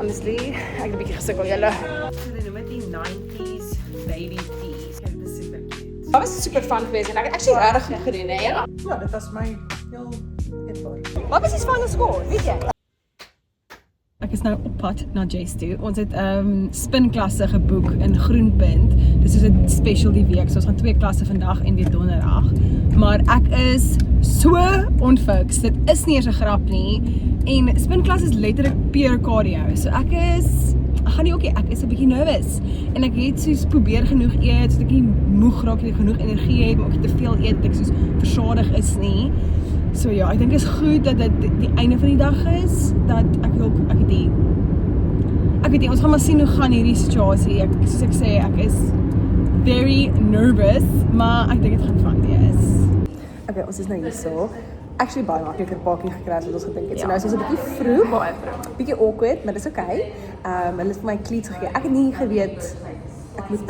Honestly, ek het 'n bietjie gesukkel julle. Hulle noem dit die 90s baby tees. Kyk, dit is super cute. Dit was super fun geweest en ek het actually regtig goed gedoen, hè. Ja, dit was my heel eetbaar. Wat was die van geskoor, weet jy? Ek is nou op pad na Jess toe. Ons het spinklasse geboek in Groenpunt. Dis is 'n special die week. So ons gaan 2 klasse vandag en weer donderdag. Maar ek is so onfiks. Dit is nie eens 'n grap nie. En spinklas is letterlik pure cardio. So ek gaan nie ook ek is 'n bietjie nervous. En ek het soos probeer genoeg eet, sodat ek nie moeg raak nie, genoeg energie het, maar ook nie te veel eet dat ek soos versadig is nie. So ja, ek dink is goed dat dit die einde van die dag is, dat ek weet nie, ons gaan maar sien hoe gaan hierdie situasie. Soos ek sê, ek is very nervous, maar ek dink dit gaan fun wees. Okay, ons is nou hier so. Actually baie makliker parking gekry as wat ons gedink het. So nou is ons 'n bietjie vroeg, bietjie awkward, maar dis okay. Hulle het vir my cleats gegee. Ek het nie geweet ek moet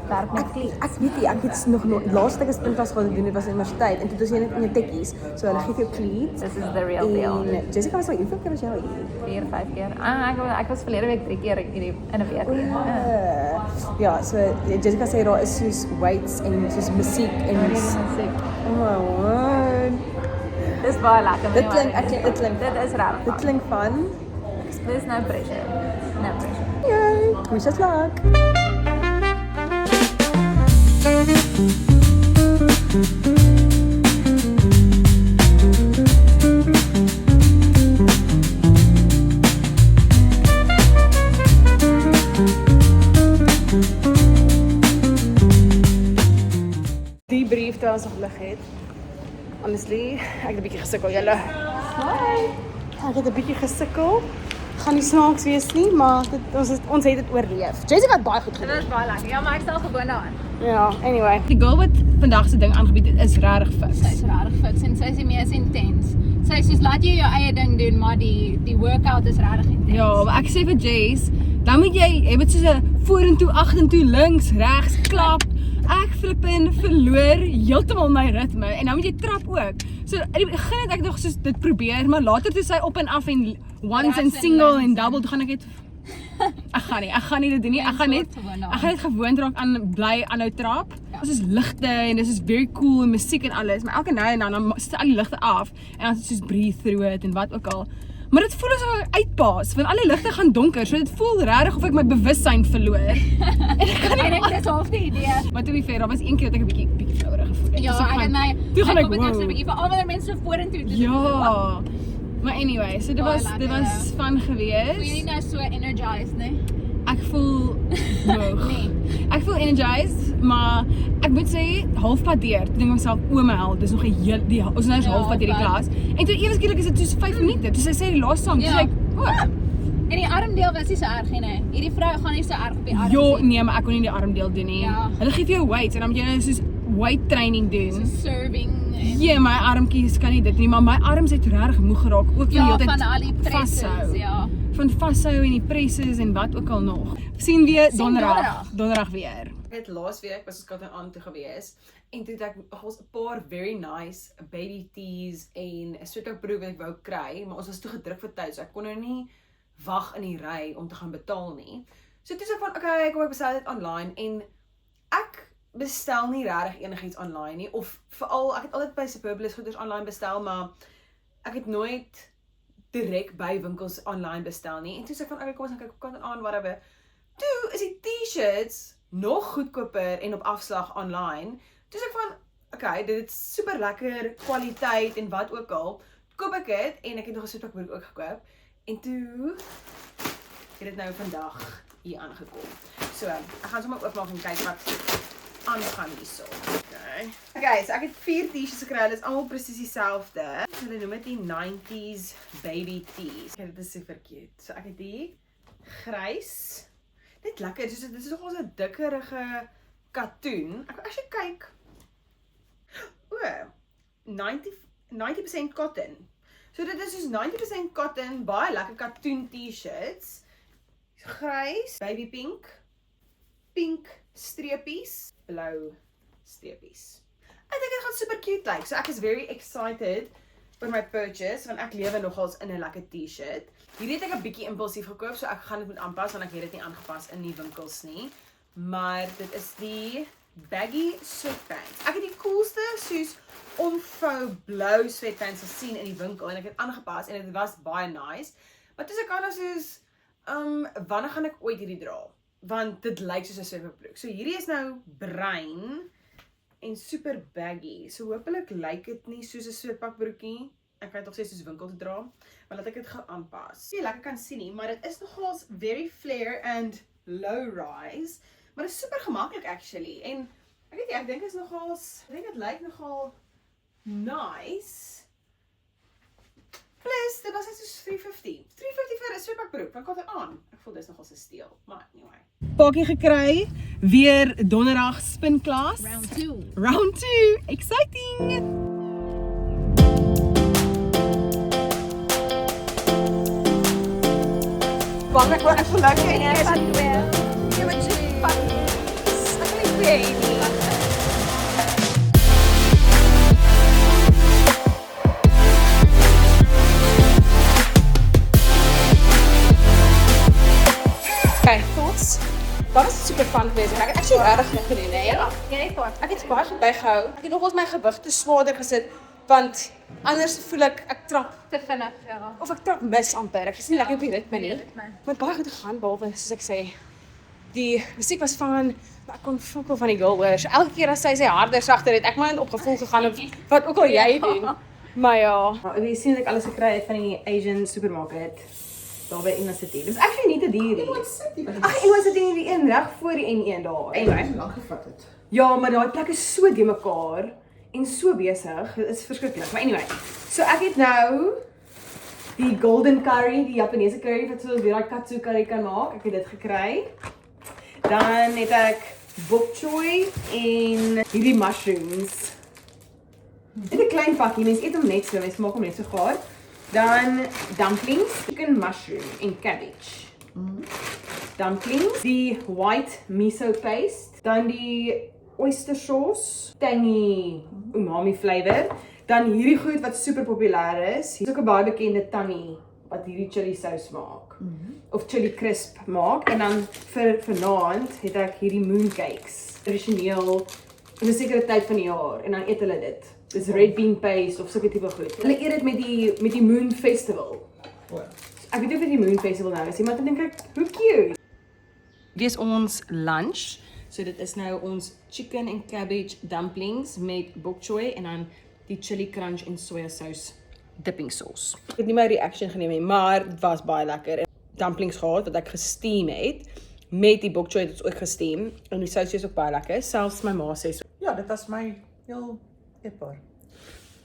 werk met cleats. Ek weet nie, ek het nog laaste ek 'n spinklas gehad doen, dit was in universiteit en toe was jy net in jou tekkies. So hulle gee vir jou cleats. This is the real deal. En Jessica was al hoeveel keer as jy al hier? 4, 5 keer. Ek was verlede week 3 keer in 'n week. Ja, so Jessica sê daar is soos weights en soos musiek en musiek. Oh my word. Dis baie lekker. Dit klink Dit is regtig. Dit klink fun. Dis no pressure. No pressure. Yay, wish us luck. Die brief wat ons nog lig het. Honestly, ek het 'n bietjie gesukkel julle. Ek het 'n bietjie gesukkel. Gaan nie snaaks wees nie, maar ons het dit oorleef. Jessica het baie goed gedoen. Dit is baie lekker. Ja, maar ek stel gewoon daaraan. Ja, anyway. Die girl wat vandag se ding aangebied het, is regtig fiks. Sy is regtig fit en sy is die mees intens. Sy sê laat jy jou eie ding doen, maar die workout is regtig intens. Ja, maar ek sê vir Jess, dan moet jy het soos 'n vorentoe, agtertoe, links, regs, klap. Ek flippin verloor heeltemal my ritme en nou moet jy trap ook. So in die begin het ek nog soos dit probeer, maar later toe sy op en af en once en single en double, toe gaan ek net ek gaan nie dit doen nie. Ek gaan net gewoond raak aan bly aanhou trap. Dit is ligte en dit is very cool en musiek en alles, maar elke nou en dan sit al die ligte af en dan is dit soos breathe through it en wat ook al. Maar dit voel asof ek uitpaas, want al die ligte gaan donker, so dit voel regtig of ek my bewussyn verloor. En ek kan nie ek dis half die idee. Maar toe fair, daar was een keer dat ek 'n bietjie flouerig gevoel het. Ja, So ek het my toe gaan ek het wow. so 'n bietjie vir almal mense vorentoe te doen. Ja. Maar anyway, so dit was fun Voel jy geweest. nie nou so energized nie? Ek voel moeg. Nee. Ek voel energized, maar ek moet sê halfpad deur. Toe dink ek myself, o my hel, dis nog 'n heel ons nou is halfpad deur die klas. En toe ewe skielik is dit soos 5 minute. Toe sy sê die laaste song, toe sê ek, o. En die armdeel was nie so erg nie. Hierdie vrou gaan nie so erg op die arm. Jo, nee, maar ek kon nie die armdeel doen nie. Ja. Hulle gee vir jou weights en dan moet jy nou soos weight training doen. Serving en Ja, my armkies kan nie dit nie, maar my arms het regtig moeg geraak. Ook van ja, die van hele al die tyd presses, vashou. ja. Van vashou en die presses en wat ook al nog. Sien weer Sien donderdag. Donderdag weer. Ek het laasweek was ons Cotton On toe gewees en toe het ek ons 'n paar very nice baby tees en 'n sweaterproef wat ek wou kry, maar ons was te gedruk vir tyd, so ek kon nou nie wag in die ry om te gaan betaal nie. So toe sê ek van, okay, kom ek bestel dit online en ek bestel nie regtig enigiets online nie of veral ek het altyd by Superbalist goeders online bestel, maar ek het nooit direk by winkels online bestel nie. En toe sê ek van, okay, kom ons gaan kyk op Cotton On, whatever. Toe is die t-shirts nog goedkoper en op afslag online. Toe sê ek van, okay, dit is super lekker kwaliteit en wat ook al. Koop ek dit en ek het nog 'n soetbroek ook gekoop. En toe het dit nou vandag hier aangekom. So, ek gaan sommer oopmaak en kyk wat aangaan hierso. Okay, so ek het 4 t-shirts gekry. Hulle is almal presies dieselfde. Hulle noem dit die 90s baby tees. Kyk, dit is super cute. So ek het die grys. Dit lekker. Dit is nogal 'n dikkerige katoen. Ek as jy kyk. O, 90% cotton. So dit is soos 90% cotton, baie lekker katoen t-shirts. Grys, baby pink streepies, blou streepies. Ek dink dit gaan super cute lyk. So ek is very excited vir my purchase want ek lewe nogals in 'n lekker t-shirt. Hierdie het ek 'n bietjie impulsief gekoop, so ek gaan dit moet aanpas want ek het dit nie aangepas in die winkels nie. Maar dit is die baggy sweatpants. Ek het die coolste soos omvou blou sweatpants gesien in die winkel en ek het aangepas en dit was baie nice. Maar toe se kan ons soos wanneer gaan ek ooit hierdie dra? Want dit lyk soos 'n sweatpakbroek. So hierdie is nou bruin en super baggy. So hopelik lyk dit nie soos 'n sweatpakbroekie. Ek kan dit nog steeds soos winkel te dra, maar laat ek dit gou aanpas. Nie lekker kan sien nie, maar dit is nogals very flare and low rise. Maar dit is super gemaklik actually. En ek weet nie, ek dink dit lyk nogal nice. Plus, dit was net soos $3.50. $3.50 vir 'n sweatpakbroek. Wat kan dit aan? Ek voel dis nogals 'n steel, maar anyway. Pakkie gekry, weer donderdag spinklas. Round 2, exciting! Bang ek word so lekker en Jy gaan weer. jy moet sê pak. Ek wil nie weer hê nie. Okay, thoughts? Dat was super fun geweest. Ek het actually regtig goed gedoen, hè? Ja. Jy het wat. Ek het baie goed bygehou. Ek het nogals my gewig te swaarder gesit want anders voel ek trap Te vinnig, ja. of ek trap mis amper. Ek is nie lekker op die ritme nie. Maar baie goed gegaan behalwe soos ek sê. Die musiek was van, maar ek kon fokol van die girl hoor. So elke keer as sy harder sagter het, ek maar net opgevolg gegaan op wat ook al jy doen. Maar ja, jy sien dat ek alles gekry het van die Asian supermarket daar by Inna City. Dis actually nie te duur nie. Ag, Inna City die een reg voor die N1 daar. Anyway, Lang gevat het. ja, maar daai plek is so de mekaar en so besig. Dit is verskriklik. Maar anyway, so ek het nou die golden curry, die Japaneese curry wat so weer daai katsu curry kan maak. Ek het dit gekry. Dan het ek bok choy en hierdie mushrooms. Dit is 'n klein pakkie. Mens eet hom net so, mens maak hom net so gaar. Dan dumplings, chicken mushroom en cabbage. Dumplings, die white miso paste, dan die oyster sauce, tangy umami flavor. Dan hierdie goed wat super populêr is. Hier's ook 'n baie bekende tannie wat hierdie chili sous maak. Of chili crisp maak. En dan vir vanaand het ek hierdie mooncakes. Tradisioneel in 'n sekere tyd van die jaar en dan eet hulle dit. Dis red bean paste of sulke tipe goed. Hulle eet dit met die Moon Festival. Ek weet nie of die Moon Festival nou is nie, maar dan dink ek, hoe cute. Dit is ons lunch. So dit is nou ons chicken en cabbage dumplings met bok choy en dan die chili crunch en sojasous dipping sauce. Ek het nie my reaction geneem nie, maar dit was baie lekker. Dumplings gehad wat ek gesteam het met die bok choy het ons ook gesteam en die sous is ook baie lekker. Selfs my ma sê so. Ja, dit was my heel eetbaar.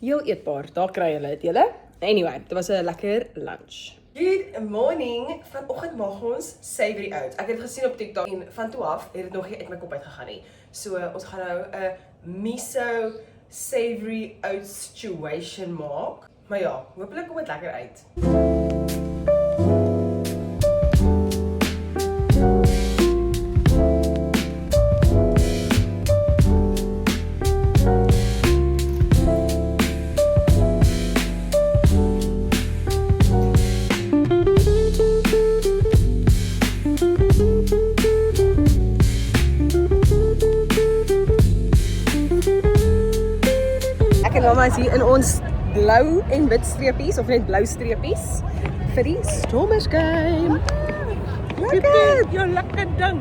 Heel eetbaar. Daar kry julle dit julle. Anyway, dit was 'n lekker lunch. Good morning. Vanoggend maak ons savory oats. Ek het dit gesien op TikTok en van toe af het dit nog nie uit my kop uit gegaan nie. So ons gaan nou 'n miso savory oats situation maak. Maar ja, hopelik kom dit lekker uit. Mama is hier in ons blou en wit streepies of net blou streepies vir die Stormers game. Lekker, jy lekker ding.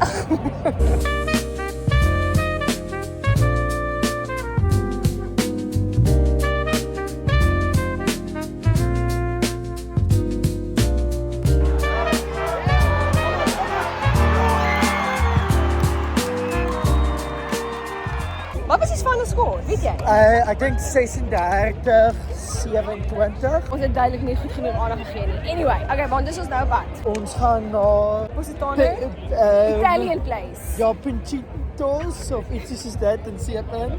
Wat was die Spanne score, weet jy? Ek dink 36, 27. Ons het duidelik nie goed genoeg aandag gegee nie. Anyway, okay, want dis ons nou wat? Ons gaan na Positano? Italian place. Ja, Pinchitos of iets soos dit in Seepen.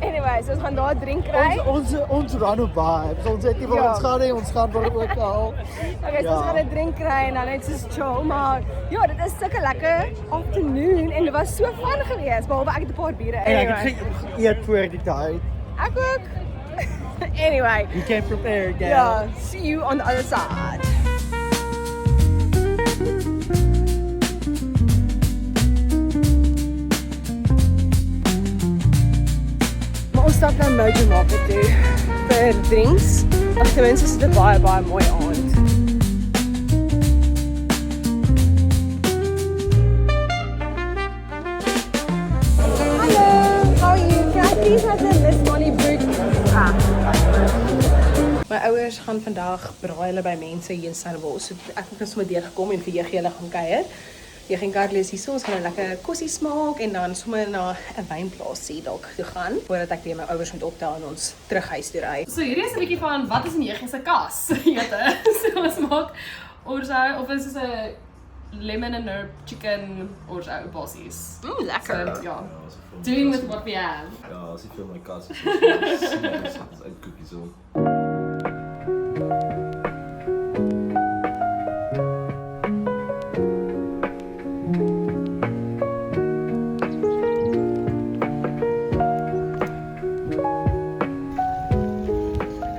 Anyway, so ons gaan daar drink kry. Ons run op vibes. Ons het nie waar ons gaan nie, ons gaan waar ook al. Okay, so ons gaan 'n drink kry en dan net soos chill, maar ja, dit is sulke lekker afternoon en dit was so fun geweest, behalwe ek het 'n paar biere. En ek het geëet voor die tyd. Ek ook. Anyway, You came prepared, girl. yeah, see you on the other side. nou toe Market toe vir drinks. Ag ten minste is dit 'n baie mooi aand. Hallo, how are you? Can I please have the Miss Molly Brook? My ouers gaan vandag braai hulle by mense hier in Stellenbosch. So ek het nou sommer deurgekom en vir julle gaan kuier. Jy gaan Carly is hier, ons gaan 'n lekker kossie smaak en dan sommer na 'n wynplaasie dalk toe gaan voordat ek weer my ouers moet optel en ons terug huis toe ry. So hierdie is 'n bietjie van wat is in Jeggie se kas? Jette. So ons maak orzo of is dit 'n lemon and herb chicken orzo basies. Lekker. So ja. Doing with what we have. Ja, as ek vir my kas is, is uit koekies so.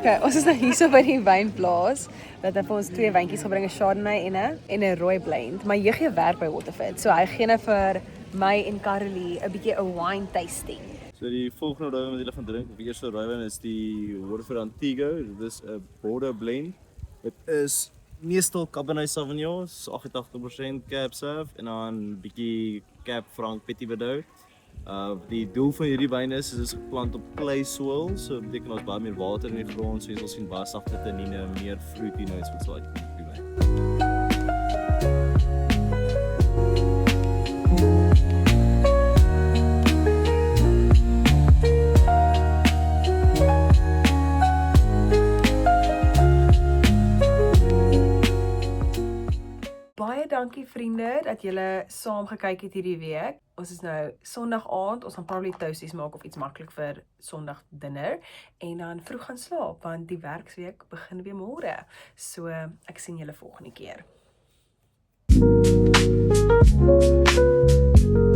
Okay, ons is nou hier so by die wynplaas dat hy vir ons 2 wyntjies gebring, 'n Chardonnay en 'n rooi blend. Maar Jeggie werk by Waterford, so hy gee nou vir my en Carly 'n bietjie 'n wine tasting. So die volgende rooi wat julle gaan drink, of die eerste rooiwyn is die Waterford Antigo. Dit is 'n border blend. Dit is meestal Cabernet Sauvignon, so 88% Cab Sav en dan bietjie Cab Franc Petit Verdot. Die doel van hierdie wyn is dit is geplant op clay soil, so dit beteken ons baie meer water in die grond, so jy sal sien baie sagte tannine, meer fruity notes wat sal uitkom op die wyn. Baie dankie vriende dat julle saam gekyk het hierdie week. Ons is nou Sondag aand, ons gaan probably toasties maak of iets maklik vir Sondag dinner en dan vroeg gaan slaap want die werksweek begin weer môre. So ek sien julle volgende keer.